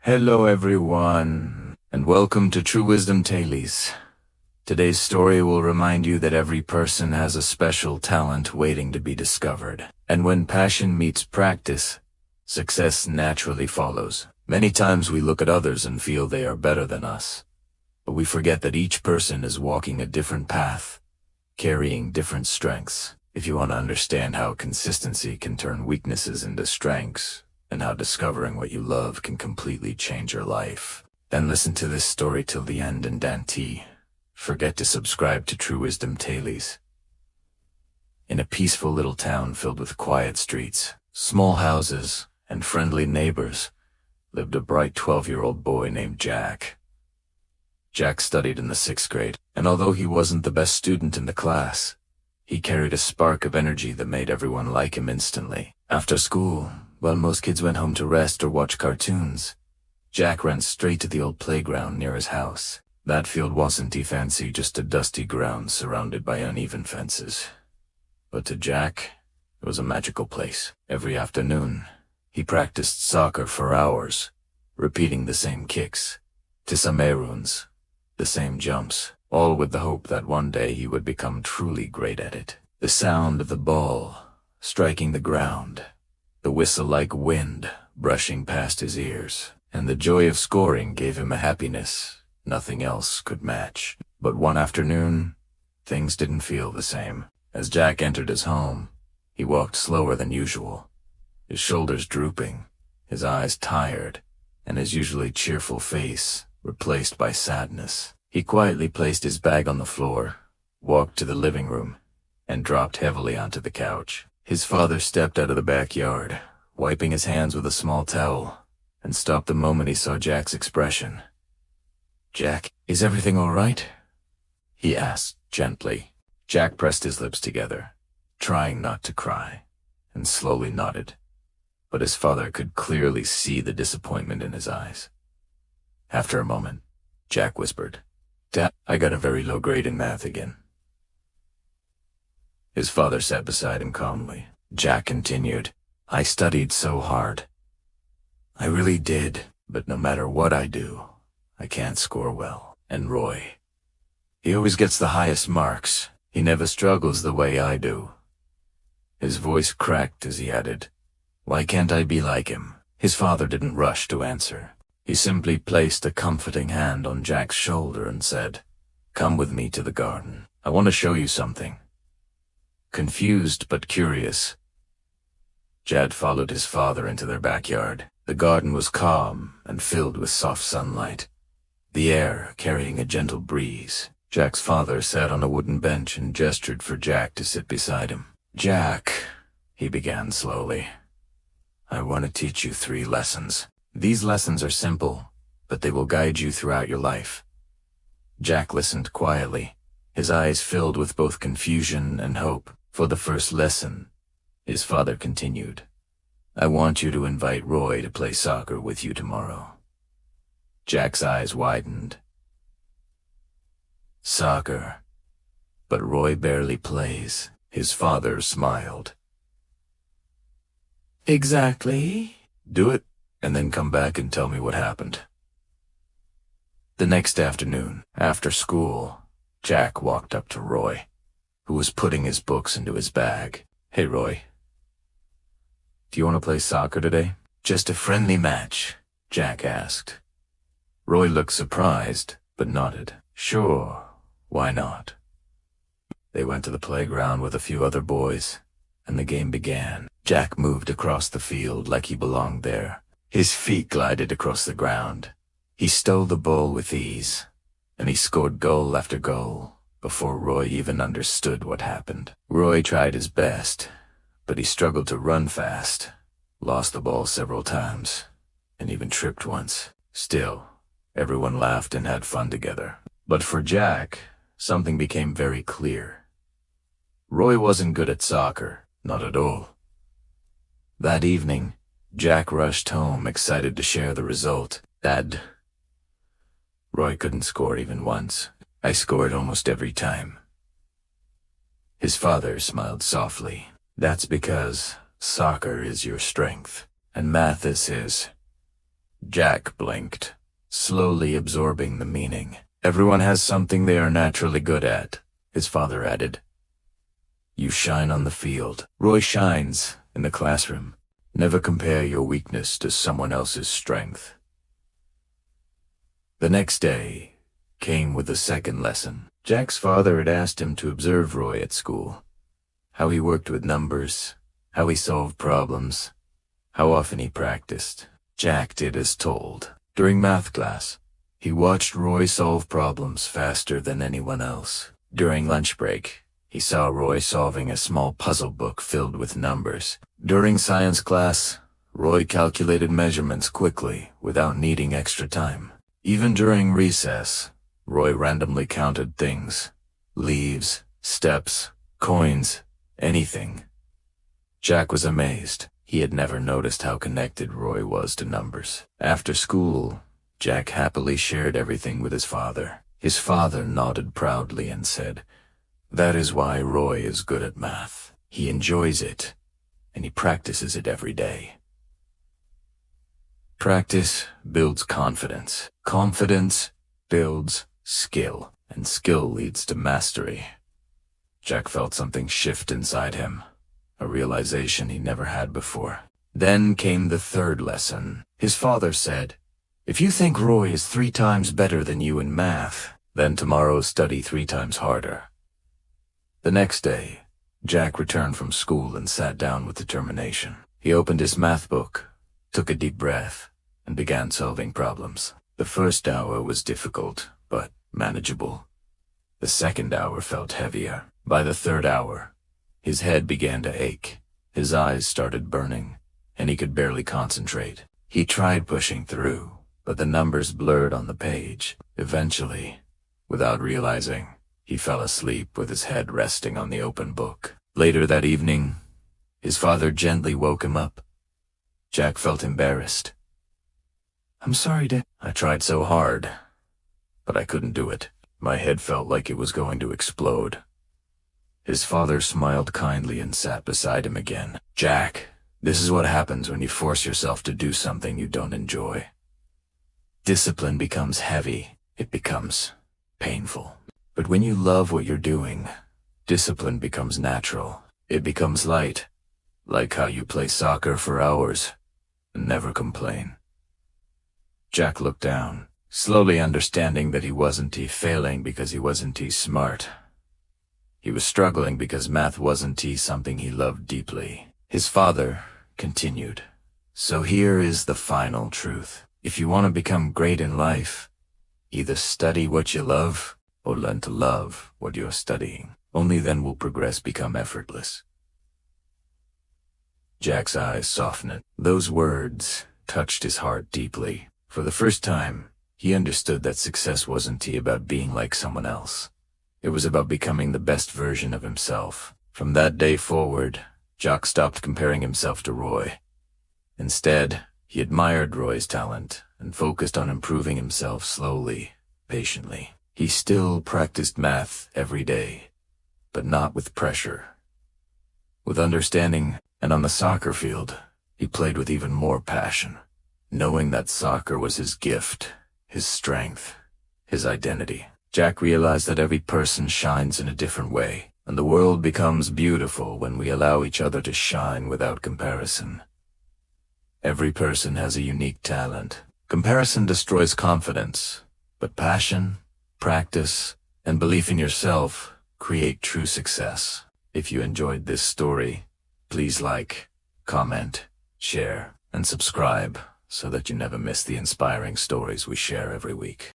Hello everyone, and welcome to True Wisdom Tales. Today's story will remind you that every person has a special talent waiting to be discovered. And when passion meets practice, success naturally follows. Many times we look at others and feel they are better than us. But we forget that each person is walking a different path, carrying different strengths. If you want to understand how consistency can turn weaknesses into strengths, and how discovering what you love can completely change your life, then listen to this story till the end and don't forget to subscribe to True Wisdom Tales. In a peaceful little town filled with quiet streets, small houses, and friendly neighbors, lived a bright 12-year-old boy named Jack. Jack studied in the 6th grade, and although he wasn't the best student in the class, he carried a spark of energy that made everyone like him instantly. After school, while most kids went home to rest or watch cartoons, Jack ran straight to the old playground near his house. That field wasn't too fancy, just a dusty ground surrounded by uneven fences. But to Jack, it was a magical place. Every afternoon, he practiced soccer for hours, repeating the same kicks, to some runs, the same jumps, all with the hope that one day he would become truly great at it. The sound of the ball striking the ground, the whistle like wind brushing past his ears, and the joy of scoring gave him a happiness nothing else could match. But one afternoon, things didn't feel the same. As Jack entered his home, he walked slower than usual, his shoulders drooping, his eyes tired, and his usually cheerful face replaced by sadness. He quietly placed his bag on the floor, walked to the living room, and dropped heavily onto the couch. His father stepped out of the backyard, wiping his hands with a small towel, and stopped the moment he saw Jack's expression. "Jack, is everything all right?" he asked gently. Jack pressed his lips together, trying not to cry, and slowly nodded. But his father could clearly see the disappointment in his eyes. After a moment, Jack whispered, "Dad, I got a very low grade in math again." His father sat beside him calmly. Jack continued, "I studied so hard. I really did, but no matter what I do, I can't score well. And Roy, he always gets the highest marks. He never struggles the way I do." His voice cracked as he added, "Why can't I be like him?" His father didn't rush to answer. He simply placed a comforting hand on Jack's shoulder and said, "Come with me to the garden. I want to show you something." Confused but curious, Jad followed his father into their backyard. The garden was calm and filled with soft sunlight, the air carrying a gentle breeze. Jack's father sat on a wooden bench and gestured for Jack to sit beside him. "Jack," he began slowly, "I want to teach you 3 lessons. These lessons are simple, but they will guide you throughout your life." Jack listened quietly, his eyes filled with both confusion and hope. For the first lesson, his father continued, "I want you to invite Roy to play soccer with you tomorrow." Jack's eyes widened. "Soccer? But Roy barely plays." His father smiled. "Exactly. Do it, and then come back and tell me what happened." The next afternoon, after school, Jack walked up to Roy, who was putting his books into his bag. "Hey, Roy. Do you want to play soccer today?" "Just a friendly match?" Jack asked. Roy looked surprised, but nodded. "Sure, why not?" They went to the playground with a few other boys, and the game began. Jack moved across the field like he belonged there. His feet glided across the ground. He stole the ball with ease, and he scored goal after goal before Roy even understood what happened. Roy tried his best, but he struggled to run fast, lost the ball several times, and even tripped once. Still, everyone laughed and had fun together. But for Jack, something became very clear. Roy wasn't good at soccer, not at all. That evening, Jack rushed home excited to share the result. "Dad, Roy couldn't score even once. I scored almost every time." His father smiled softly. "That's because soccer is your strength, and math is his. Jack blinked, slowly absorbing the meaning. Everyone has something they are naturally good at, his father added. You shine on the field. Roy shines in the classroom. Never compare your weakness to someone else's strength. The next day came with the second lesson. Jack's father had asked him to observe Roy at school. How he worked with numbers, how he solved problems, how often he practiced. Jack did as told. During math class, he watched Roy solve problems faster than anyone else. During lunch break, he saw Roy solving a small puzzle book filled with numbers. During science class, Roy calculated measurements quickly without needing extra time. Even during recess, Roy randomly counted things. Leaves, steps, coins, anything. Jack was amazed. He had never noticed how connected Roy was to numbers. After school, Jack happily shared everything with his father. His father nodded proudly and said, "That is why Roy is good at math. He enjoys it, and he practices it every day." Practice builds confidence. Confidence builds skill, and skill leads to mastery. Jack felt something shift inside him, a realization he never had before. Then came the third lesson. His father said, "If you think Roy is 3 times better than you in math, then tomorrow study 3 times harder." The next day, Jack returned from school and sat down with determination. He opened his math book, took a deep breath, and began solving problems. The first hour was difficult, but manageable. The second hour felt heavier. By the third hour, his head began to ache, his eyes started burning, and he could barely concentrate. He tried pushing through, but the numbers blurred on the page. Eventually, without realizing, he fell asleep with his head resting on the open book. Later that evening, his father gently woke him up. Jack felt embarrassed. "I'm sorry, Dad. I tried so hard, but I couldn't do it. My head felt like it was going to explode." His father smiled kindly and sat beside him again. "Jack, this is what happens when you force yourself to do something you don't enjoy. Discipline becomes heavy. It becomes painful. But when you love what you're doing, discipline becomes natural. It becomes light, like how you play soccer for hours and never complain." Jack looked down, slowly understanding that he wasn't failing because he wasn't smart. He was struggling because math wasn't something he loved deeply. His father continued, "So here is the final truth. If you want to become great in life, either study what you love or learn to love what you're studying. Only then will progress become effortless." Jack's eyes softened. Those words touched his heart deeply. For the first time, he understood that success wasn't about being like someone else. It was about becoming the best version of himself. From that day forward, Jack stopped comparing himself to Roy. Instead, he admired Roy's talent and focused on improving himself slowly, patiently. He still practiced math every day, but not with pressure, with understanding, and on the soccer field, he played with even more passion, knowing that soccer was his gift, his strength, his identity. Jack realized that every person shines in a different way, and the world becomes beautiful when we allow each other to shine without comparison. Every person has a unique talent. Comparison destroys confidence, but passion, practice, and belief in yourself create true success. If you enjoyed this story, please like, comment, share, and subscribe so that you never miss the inspiring stories we share every week.